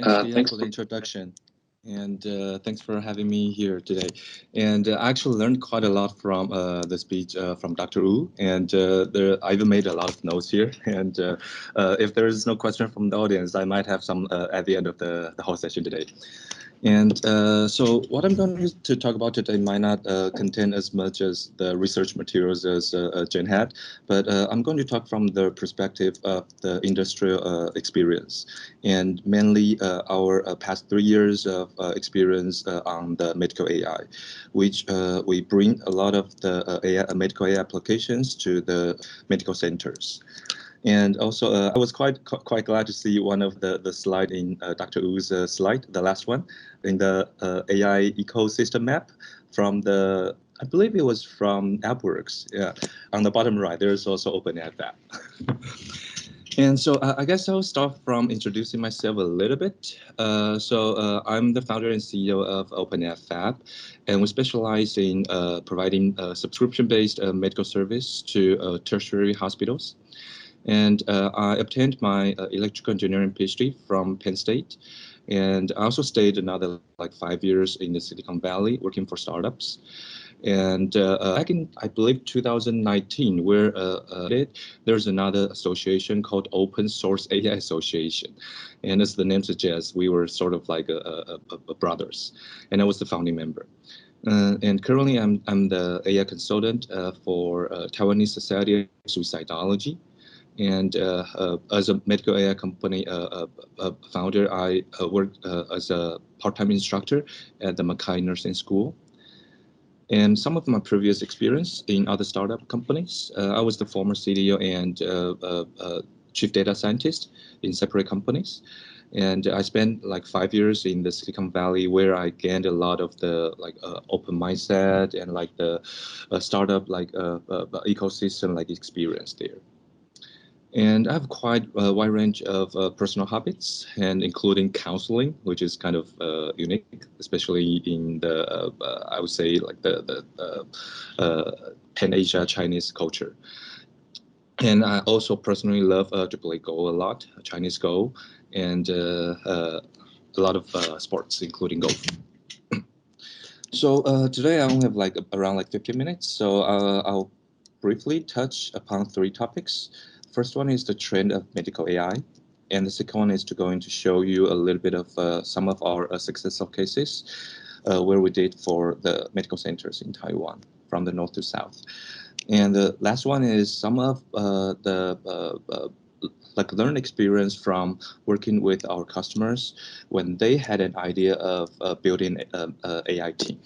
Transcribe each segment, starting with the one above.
Gian, for the introduction. And thanks for having me here today. And I actually learned quite a lot from the speech from Dr. Wu. And I even made a lot of notes here. And if there is no question from the audience, I might have some at the end of the whole session today. And so what I'm going to talk about today might not contain as much as the research materials as Jen had, but I'm going to talk from the perspective of the industrial experience, and mainly our past 3 years of experience on the medical AI, which we bring a lot of the medical AI applications to the medical centers. And also, I was quite glad to see one of the slide in Dr. Wu's slide, the last one, in the AI ecosystem map from I believe it was from AppWorks. Yeah, on the bottom right, there's also OpenAI Fab. And so I guess I'll start from introducing myself a little bit. I'm the founder and CEO of OpenAI Fab, and we specialize in providing subscription-based medical service to tertiary hospitals. And I obtained my electrical engineering PhD from Penn State. And I also stayed another like 5 years in the Silicon Valley working for startups. And back in, I believe, 2019, where there's another association called Open Source AI Association. And as the name suggests, we were sort of like a brothers. And I was the founding member. And currently, I'm the AI consultant for Taiwanese Society of Suicidology. And as a medical AI company founder, I worked as a part-time instructor at the Mackay Nursing School. And some of my previous experience in other startup companies, I was the former CDO and chief data scientist in separate companies. And I spent like 5 years in the Silicon Valley, where I gained a lot of the open mindset and like the startup ecosystem experience there. And I have quite a wide range of personal habits, and including counseling, which is kind of unique, especially in the I would say like the Pan-Asia Chinese culture. And I also personally love to play Go a lot, Chinese Go, and a lot of sports, including golf. So today I only have around 15 minutes, so I'll briefly touch upon 3 topics. First one is the trend of medical AI, and the second one is going to show you a little bit of some of our successful cases where we did for the medical centers in Taiwan from the north to south. And the last one is some of the learned experience from working with our customers when they had an idea of building an AI team,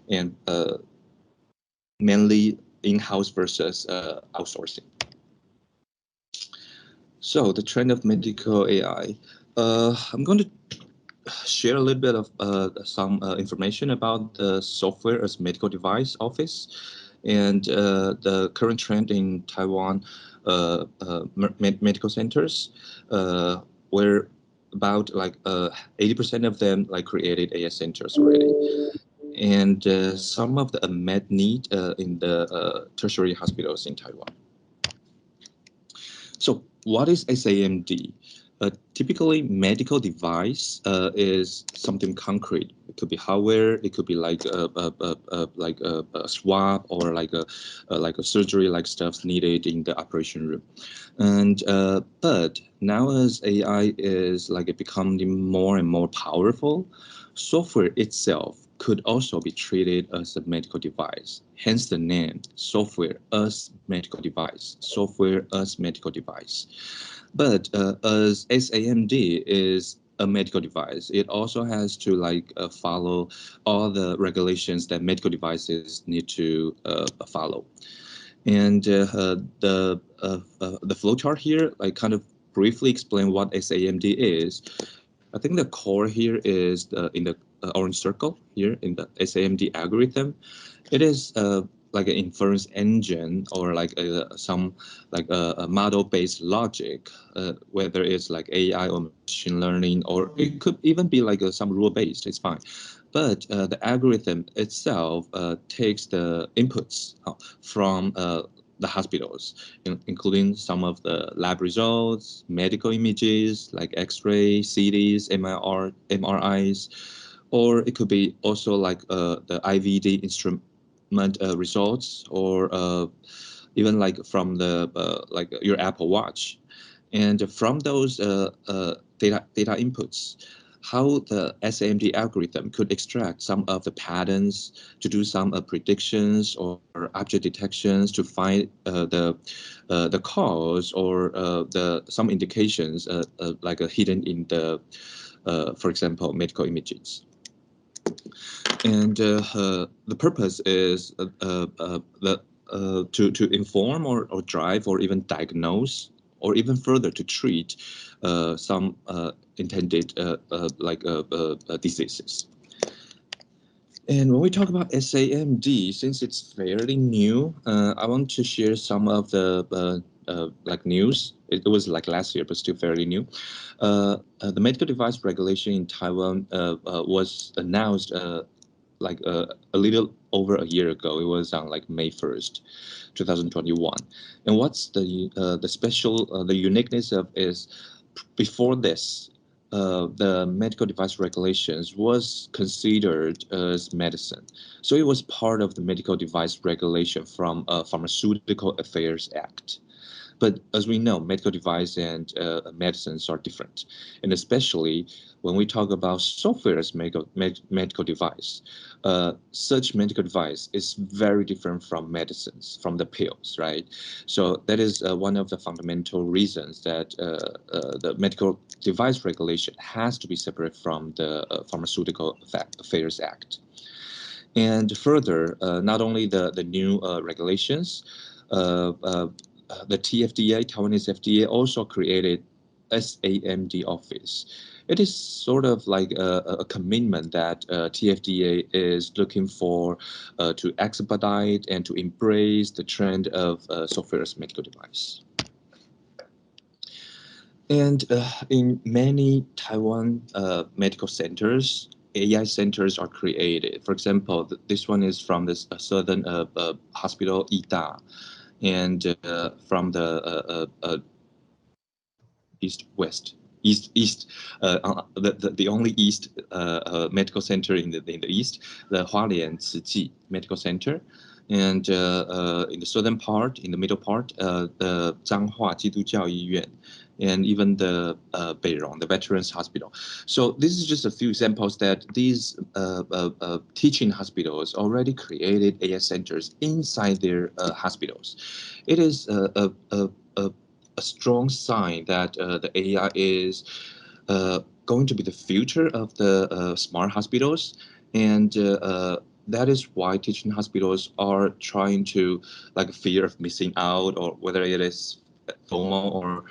and mainly in-house versus outsourcing. So the trend of medical AI. I'm going to share a little bit of some information about the software as medical device office, and the current trend in Taiwan medical centers, where about 80% of them created AI centers already. And some of the unmet need in the tertiary hospitals in Taiwan. So what is SAMD? Typically, medical device is something concrete. It could be hardware. It could be like a swab or like a surgery stuff needed in the operation room. And but now as AI is becoming more and more powerful, software itself could also be treated as a medical device. Hence the name, software as medical device. Software as medical device. But as SAMD is a medical device, it also has to follow all the regulations that medical devices need to follow. And the flowchart here, kind of briefly explain what SAMD is. I think the core here is in the orange circle here in the SAMD algorithm. It is like an inference engine or some a model-based logic, whether it's AI or machine learning, or it could even be some rule-based. It's fine. But the algorithm itself takes the inputs from the hospitals, including some of the lab results, medical images like X-ray, CTs, MRIs, or it could be also like the IVD instrument results, or even like from the like your Apple Watch. And from those data inputs, how the SAMD algorithm could extract some of the patterns to do some predictions or object detections to find the cause, or some indications like hidden in the, for example, medical images. And the purpose is to inform or drive or even diagnose or even further to treat some intended diseases. And when we talk about SAMD, since it's fairly new, I want to share some of the like news. It was like last year, but still fairly new. The medical device regulation in Taiwan was announced like a little over a year ago. It was on like May 1st, 2021. And what's the special, the uniqueness of is before this, the medical device regulations was considered as medicine. So it was part of the medical device regulation from Pharmaceutical Affairs Act. But as we know, medical device and medicines are different. And especially when we talk about software as medical device, such medical device is very different from medicines, from the pills, right? So that is one of the fundamental reasons that the medical device regulation has to be separate from the Pharmaceutical Affairs Act. And further, not only the new regulations, the TFDA, Taiwanese FDA, also created SAMD office. It is sort of like a commitment that TFDA is looking for to expedite and to embrace the trend of software as medical device. And in many Taiwan medical centers, AI centers are created. For example, this one is from the Southern Hospital, YEZ.one, and from the the only east medical center in the east, the Hualien Medical Center. And in the southern part, in the middle part, the Zhanghua 基督教医院, and even the Beirong, the Veterans Hospital. So this is just a few examples that these teaching hospitals already created AI centers inside their hospitals. It is a strong sign that the AI is going to be the future of the smart hospitals, and that is why teaching hospitals are trying to, like, fear of missing out, or whether it is FOMO or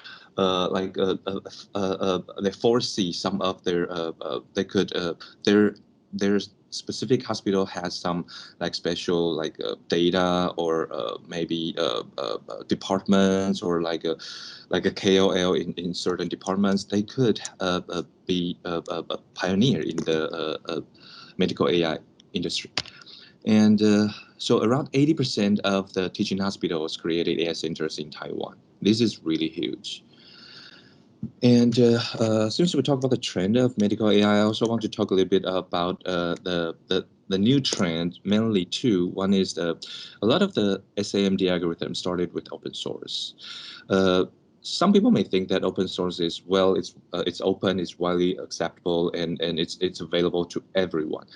they foresee some of their they could their specific hospital has some like special like data, or maybe departments, or like a KOL in certain departments. They could be a pioneer in the medical AI industry. And so around 80% of the teaching hospitals created AI centers in Taiwan. This is really huge. And since we talk about the trend of medical AI, I also want to talk a little bit about the new trend, mainly two. One is a lot of the SAMD algorithms started with open source. Some people may think that open source is, well, it's open, it's widely acceptable, and it's available to everyone.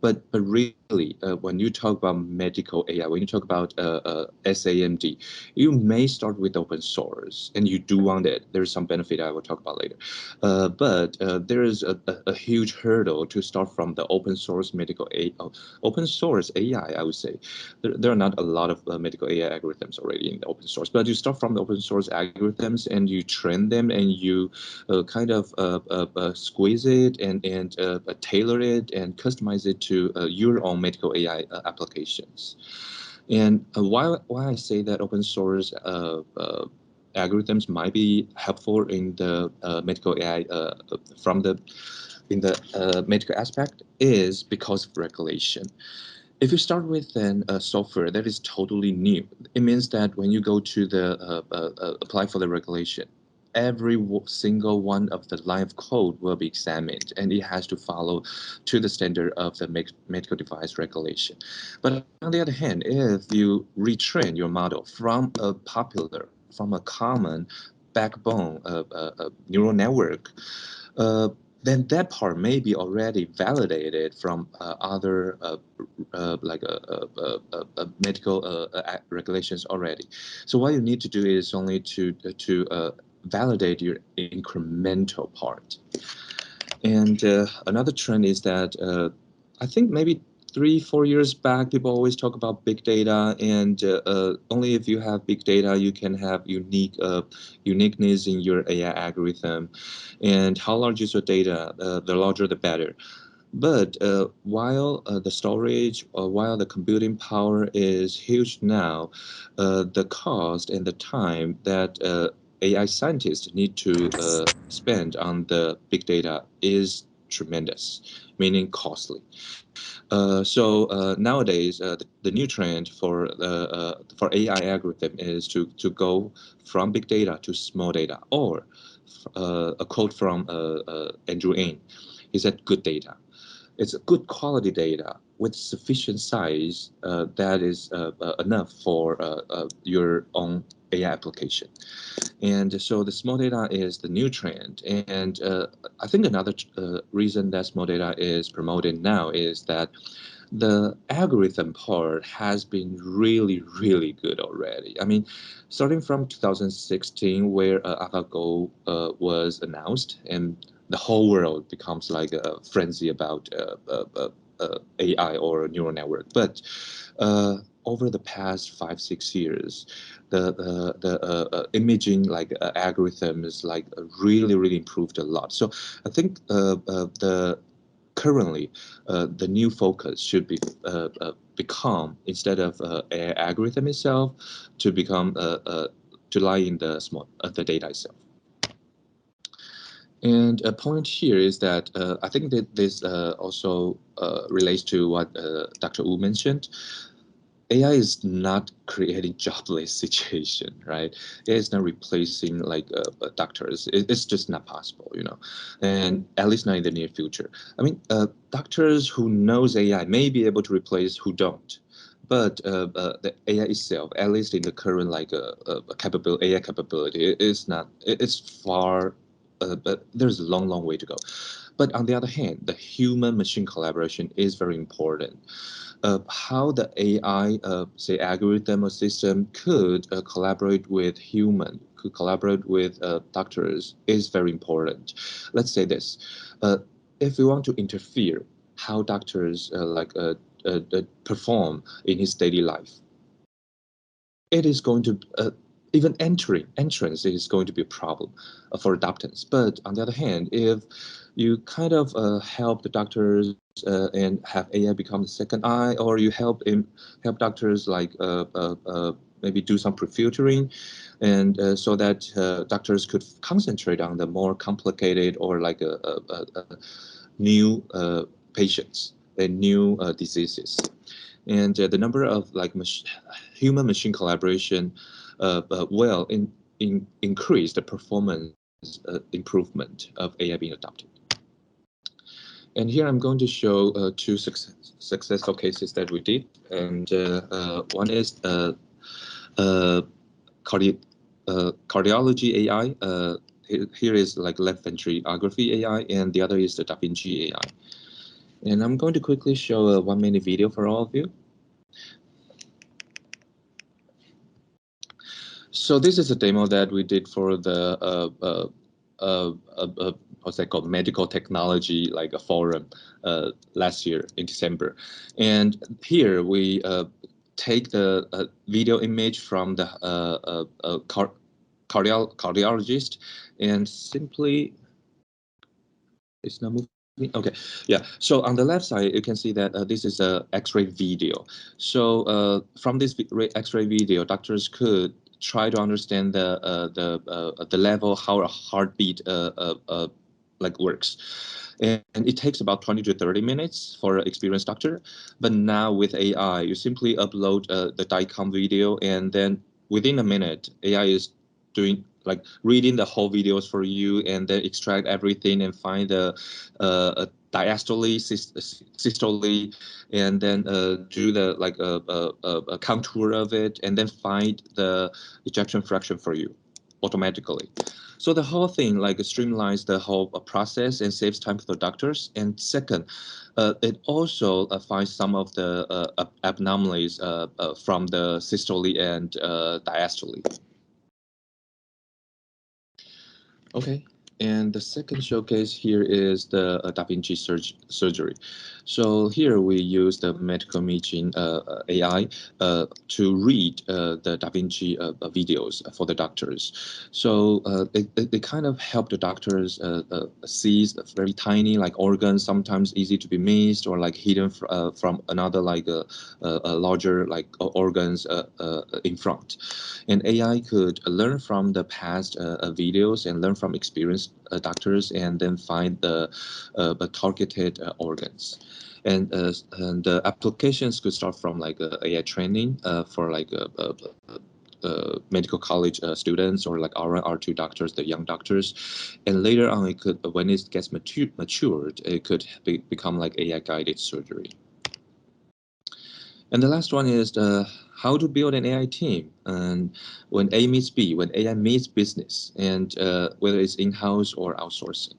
But really, when you talk about medical AI, when you talk about SAMD, you may start with open source, and you do want it. There's some benefit I will talk about later. But there is a huge hurdle to start from the open source medical AI. Open source AI, I would say. There are not a lot of medical AI algorithms already in the open source, but you start from the open source algorithms and you train them, and you kind of squeeze it and tailor it and customize it to your own medical AI applications. And why I say that open source algorithms might be helpful in the medical AI in the medical aspect is because of regulation. If you start with a software that is totally new, it means that when you go to the apply for the regulation, every single one of the line of code will be examined, and it has to follow to the standard of the medical device regulation. But on the other hand, if you retrain your model from a common backbone neural network, uh, then that part may be already validated from other medical regulations already. So what you need to do is only to validate your incremental part. And another trend is that I think maybe 3-4 years back, people always talk about big data, and only if you have big data, you can have uniqueness in your AI algorithm. And how large is your data? The larger, the better. But while the storage, while the computing power is huge now, the cost and the time that AI scientists need to spend on the big data is tremendous, meaning costly. So nowadays, the new trend for AI algorithm is to go from big data to small data, or a quote from Andrew Ng, he said, "Good data." It's a good quality data with sufficient size that is enough for your own AI application. And so the small data is the new trend. And I think another reason that small data is promoted now is that the algorithm part has been really, really good already. I mean, starting from 2016, where AlphaGo was announced, and the whole world becomes like a frenzy about AI or neural network. But over the past 5-6 years, the imaging algorithms really, really improved a lot. So I think the currently the new focus should be become, instead of AI algorithm itself, to become to lie in the data itself. And a point here is that I think that this also relates to what Dr. Wu mentioned. AI is not creating jobless situation, right? AI is not replacing doctors. It's just not possible, and at least not in the near future. I mean, doctors who knows AI may be able to replace who don't, but the AI itself, at least in the current AI capability, it is not. It's far, but there's a long, long way to go. But on the other hand, the human-machine collaboration is very important. How the AI, say, algorithm or system could collaborate with could collaborate with doctors is very important. Let's say this: if we want to interfere, how doctors perform in his daily life, it is going to even entrance is going to be a problem for adoptants. But on the other hand, if you kind of help the doctors and have AI become the second eye, or you help doctors maybe do some pre-filtering, and so that doctors could concentrate on the more complicated or new patients and new diseases. And the number of human-machine collaboration will increase the performance improvement of AI being adopted. And here I'm going to show two successful cases that we did. And one is cardiology AI. Here is left ventricular AI, and the other is the Da Vinci AI. And I'm going to quickly show a 1-minute video for all of you. So this is a demo that we did for the what's that called, medical technology, like a forum last year in December. And here we take the video image from the cardiologist, and simply, it's not moving. Okay, yeah. So on the left side, you can see that this is a X-ray video. So from this X-ray video, doctors could try to understand the level how a heartbeat works. and it takes about 20 to 30 minutes for an experienced doctor. But now with AI, you simply upload the DICOM video, and then within a minute, AI is doing like reading the whole videos for you, and then extract everything and find the diastole, systole, and then do the like a contour of it, and then find the ejection fraction for you automatically. So the whole thing like streamlines the whole process and saves time for the doctors. And second, it also finds some of the anomalies from the systole and diastole. Okay, and the second showcase here is the Da Vinci surgery. So here we use the medical imaging AI to read the Da Vinci videos for the doctors. So they kind of help the doctors see very tiny like organs, sometimes easy to be missed or like hidden from another like larger like organs in front. And AI could learn from the past videos and learn from experienced doctors, and then find the targeted organs. And the applications could start from like AI training for like medical college students, or like RN, R2 doctors, the young doctors. And later on, it could, when it gets matured, it could become like AI guided surgery. And the last one is how to build an AI team. And when A meets B, when AI meets business, and whether it's in-house or outsourcing.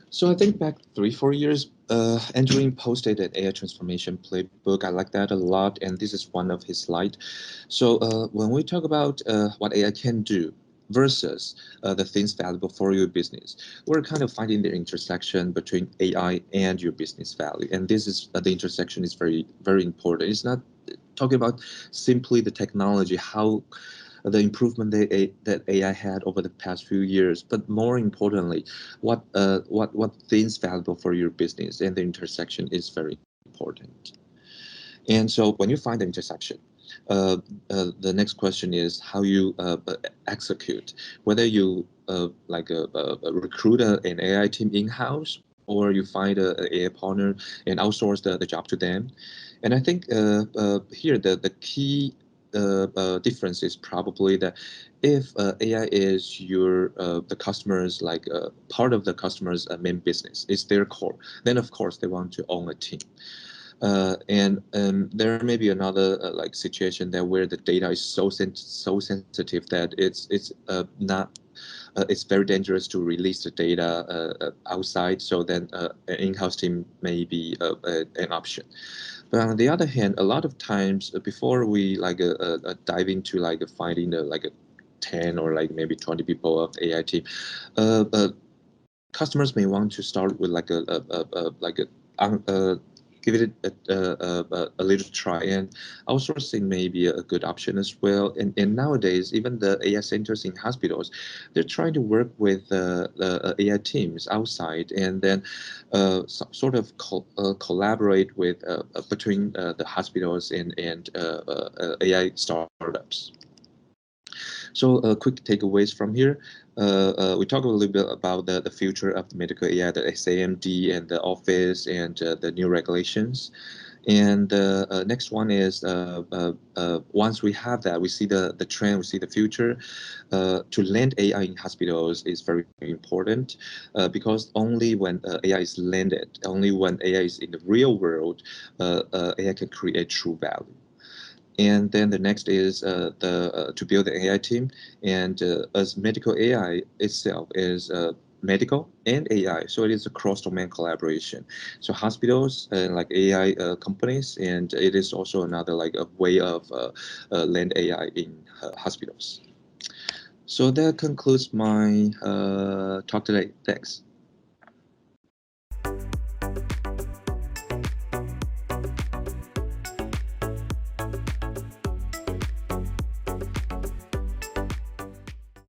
So I think back 3-4 years, Andrew posted an AI transformation playbook. I like that a lot, and this is one of his slides. So when we talk about what AI can do versus the things valuable for your business, we're kind of finding the intersection between AI and your business value. And this is the intersection is very, very important. It's not talking about simply the technology, how the improvement that AI had over the past few years, but more importantly, what things valuable for your business, and the intersection is very important. And so when you find the intersection, the next question is how you execute, whether you recruit an AI team in-house, or you find an AI partner and outsource the job to them. And I think here the key difference is probably that if AI is your the customers like part of the customer's main business, is their core, then of course they want to own a team. And there may be another like situation that where the data is so sensitive that it's not it's very dangerous to release the data outside. So then an in-house team may be an option. But on the other hand, a lot of times before we like dive into like finding like a 10 or like maybe 20 people of AI team, customers may want to start with like give it a little try, and outsourcing may be a good option as well. And nowadays, even the AI centers in hospitals, they're trying to work with the AI teams outside, and then sort of collaborate with between the hospitals and AI startups. So quick takeaways from here. We talk a little bit about the future of medical AI, the SAMD and the office and the new regulations. And next one is once we have that, we see the trend, we see the future. To land AI in hospitals is very important because only when AI is landed, only when AI is in the real world, AI can create true value. And then the next is to build the AI team. And as medical AI itself is medical and AI, so it is a cross-domain collaboration. So hospitals and like AI companies, and it is also another like a way of land AI in hospitals. So that concludes my talk today. Thanks.